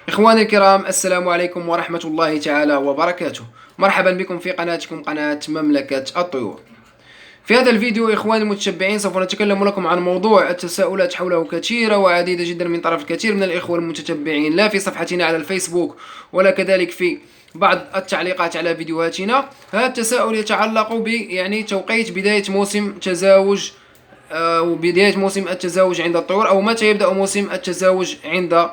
إخواني الكرام، السلام عليكم ورحمة الله تعالى وبركاته. مرحبا بكم في قناتكم، قناة مملكة الطيور. في هذا الفيديو إخواني المتشبعين سوف نتكلم لكم عن موضوع التساؤلات حوله كثيرة وعديدة جدا من طرف الكثير من الإخوة المتتبعين، لا في صفحتنا على الفيسبوك ولا كذلك في بعض التعليقات على فيديوهاتنا. هذا التساؤل يتعلق توقيت بداية موسم تزاوج وبداية موسم التزاوج عند الطيور، أو متى يبدأ موسم التزاوج عند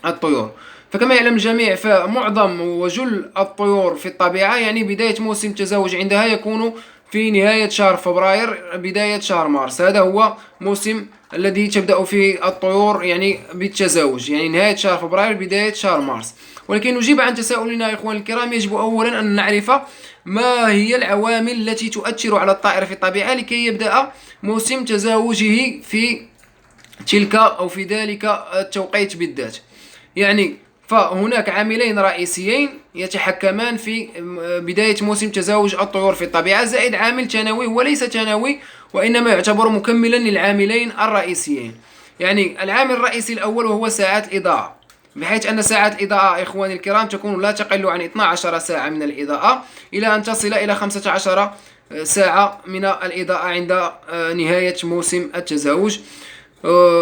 الطيور. فكما يعلم الجميع فمعظم وجل الطيور في الطبيعة بداية موسم التزاوج عندها يكون في نهاية شهر فبراير بداية شهر مارس. هذا هو موسم الذي تبدأ فيه الطيور بالتزاوج، نهاية شهر فبراير بداية شهر مارس. ولكن نجيب عن تساؤلنا إخواني الكرام، يجب أولا أن نعرف ما هي العوامل التي تؤثر على الطائر في الطبيعة لكي يبدأ موسم تزاوجه في تلك أو في ذلك التوقيت بالذات. فهناك عاملين رئيسيين يتحكمان في بداية موسم تزاوج الطيور في الطبيعة، زائد عامل ثانوي وليس ثانوي وإنما يعتبر مكملا للعاملين الرئيسيين. العامل الرئيسي الأول وهو ساعات الإضاءة، بحيث أن ساعات الإضاءة إخواني الكرام تكون لا تقل عن 12 ساعة من الإضاءة إلى أن تصل إلى 15 ساعة من الإضاءة عند نهاية موسم التزاوج،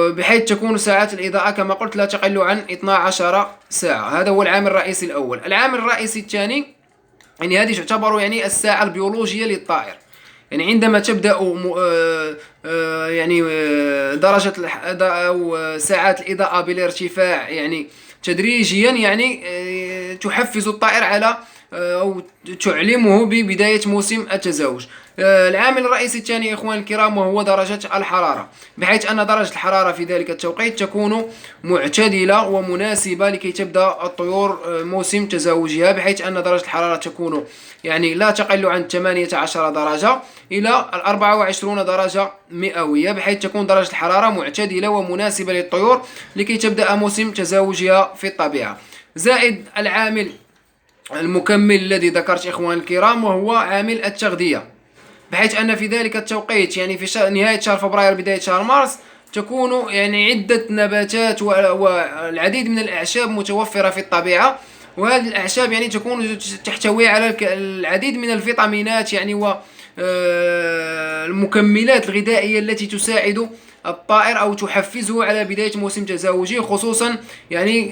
بحيث تكون ساعات الإضاءة كما قلت لا تقل عن 12 ساعة. هذا هو العامل الرئيسي الأول. العامل الرئيسي الثاني هذه تعتبر الساعة البيولوجية للطائر. عندما تبدأ درجة أو ساعات الإضاءة بالارتفاع تدريجيا تحفز الطائر على أو تعلمه ببداية موسم التزاوج. العامل الرئيسي الثاني إخواني الكرام وهو درجة الحرارة، بحيث أن درجة الحرارة في ذلك التوقيت تكون معتدلة ومناسبة لكي تبدأ الطيور موسم تزاوجها، بحيث أن درجة الحرارة تكون لا تقل عن 18 درجة إلى 24 درجة مئوية، بحيث تكون درجة الحرارة معتدلة ومناسبة للطيور لكي تبدأ موسم تزاوجها في الطبيعة. زائد العامل المكمل الذي ذكرت إخواني الكرام وهو عامل التغذية، بحيث أن في ذلك التوقيت في نهاية شهر فبراير بداية شهر مارس تكون عدة نباتات والعديد من الأعشاب متوفرة في الطبيعة، وهذه الأعشاب تكون تحتوي على العديد من الفيتامينات والمكملات الغذائية التي تساعد الطائر أو تحفزه على بداية موسم تزاوجه، خصوصا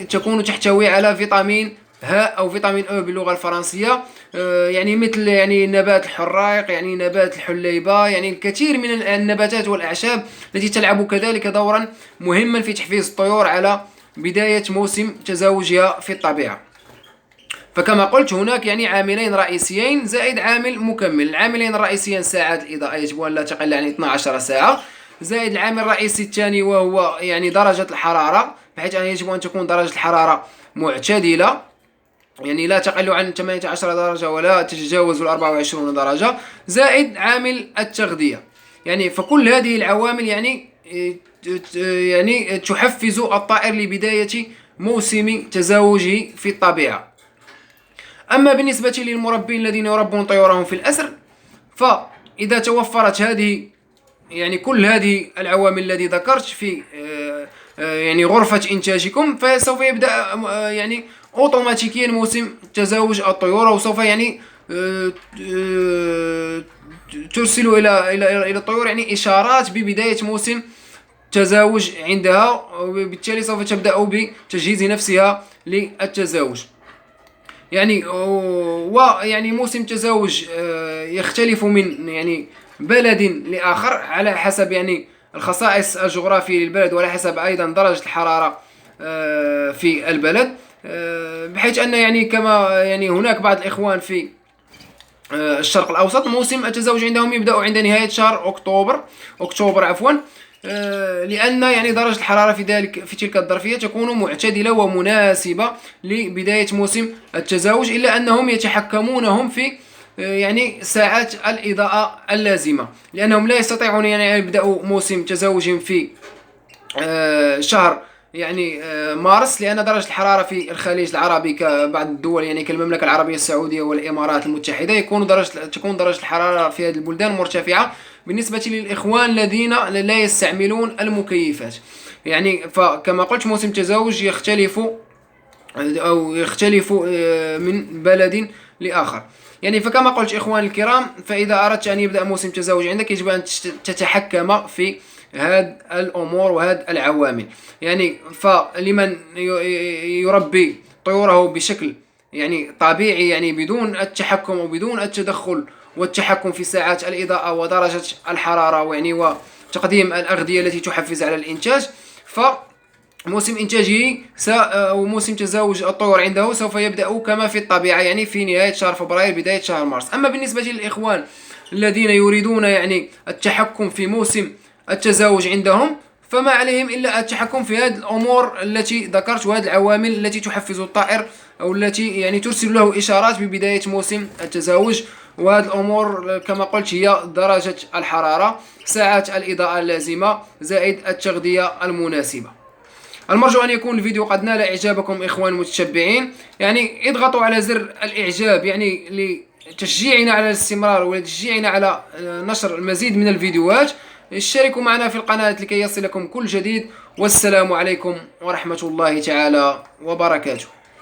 تكون تحتوي على فيتامين هاء أو فيتامين أو باللغة الفرنسية، مثل نبات الحراق، نبات الحليبة، الكثير من النباتات والأعشاب التي تلعب كذلك دورا مهما في تحفيز الطيور على بداية موسم تزاوجها في الطبيعة. فكما قلت هناك عاملين رئيسيين زائد عامل مكمل. العاملين الرئيسيين ساعات الإضاءة يجب أن لا تقل عن 12 ساعة، زائد العامل الرئيسي الثاني وهو درجة الحرارة، بحيث أن يجب أن تكون درجة الحرارة معتدلة، لا تقل عن 18 درجة ولا تتجاوز 24 درجة، زائد عامل التغذية. فكل هذه العوامل تحفز الطائر لبداية موسم تزاوجه في الطبيعة. أما بالنسبة للمربين الذين يربون طيورهم في الأسر، فإذا توفرت هذه كل هذه العوامل التي ذكرت في غرفة إنتاجكم، فسوف يبدأ أوتوماتيكيا موسم تزاوج الطيور، وسوف ترسل إلى الطيور إشارات ببداية موسم تزاوج عندها، وبالتالي سوف تبدأ بتجهيز نفسها للتزاوج. موسم تزاوج يختلف من بلد لآخر على حسب الخصائص الجغرافية للبلد، وعلى حسب أيضا درجة الحرارة في البلد، بحيث أن كما هناك بعض الإخوان في الشرق الأوسط موسم التزاوج عندهم يبدأ عند نهاية شهر أكتوبر عفوا، لأن درجة الحرارة في تلك الظرفية تكون معتدلة ومناسبة لبداية موسم التزاوج، إلا أنهم يتحكمونهم في ساعات الإضاءة اللازمة، لأنهم لا يستطيعون يبدأوا موسم تزاوج في شهر مارس، لأن درجة الحرارة في الخليج العربي كبعض الدول كالمملكة العربية السعودية والإمارات المتحدة تكون درجة الحرارة في هذه البلدان مرتفعة بالنسبة للإخوان الذين لا يستعملون المكيفات. فكما قلت موسم التزاوج يختلف أو يختلف من بلد لآخر. يعني فكما قلت إخواني الكرام، فإذا أردت أن يبدأ موسم تزاوج عندك يجب أن تتحكم في هذه الأمور وهذه العوامل. يعني فلمن يربي طيوره بشكل يعني طبيعي، يعني بدون التحكم وبدون التدخل والتحكم في ساعات الإضاءة ودرجة الحرارة، يعني وتقديم الأغذية التي تحفز على الإنتاج، موسم إنتاجه أو موسم تزاوج الطيور عنده سوف يبدأ كما في الطبيعة، يعني في نهاية شهر فبراير بداية شهر مارس. أما بالنسبة للإخوان الذين يريدون يعني التحكم في موسم التزاوج عندهم، فما عليهم إلا التحكم في هذه الأمور التي ذكرت وهذه العوامل التي تحفز الطائر أو التي يعني ترسل له إشارات ببداية موسم التزاوج. وهذه الأمور كما قلت هي درجة الحرارة، ساعات الإضاءة اللازمة، زائد التغذية المناسبة. المرجو أن يكون الفيديو قد نال إعجابكم إخوان المتشبعين. يعني اضغطوا على زر الإعجاب يعني لتشجيعنا على الاستمرار ولتشجيعنا على نشر المزيد من الفيديوهات. اشتركوا معنا في القناة لكي يصلكم كل جديد، والسلام عليكم ورحمة الله تعالى وبركاته.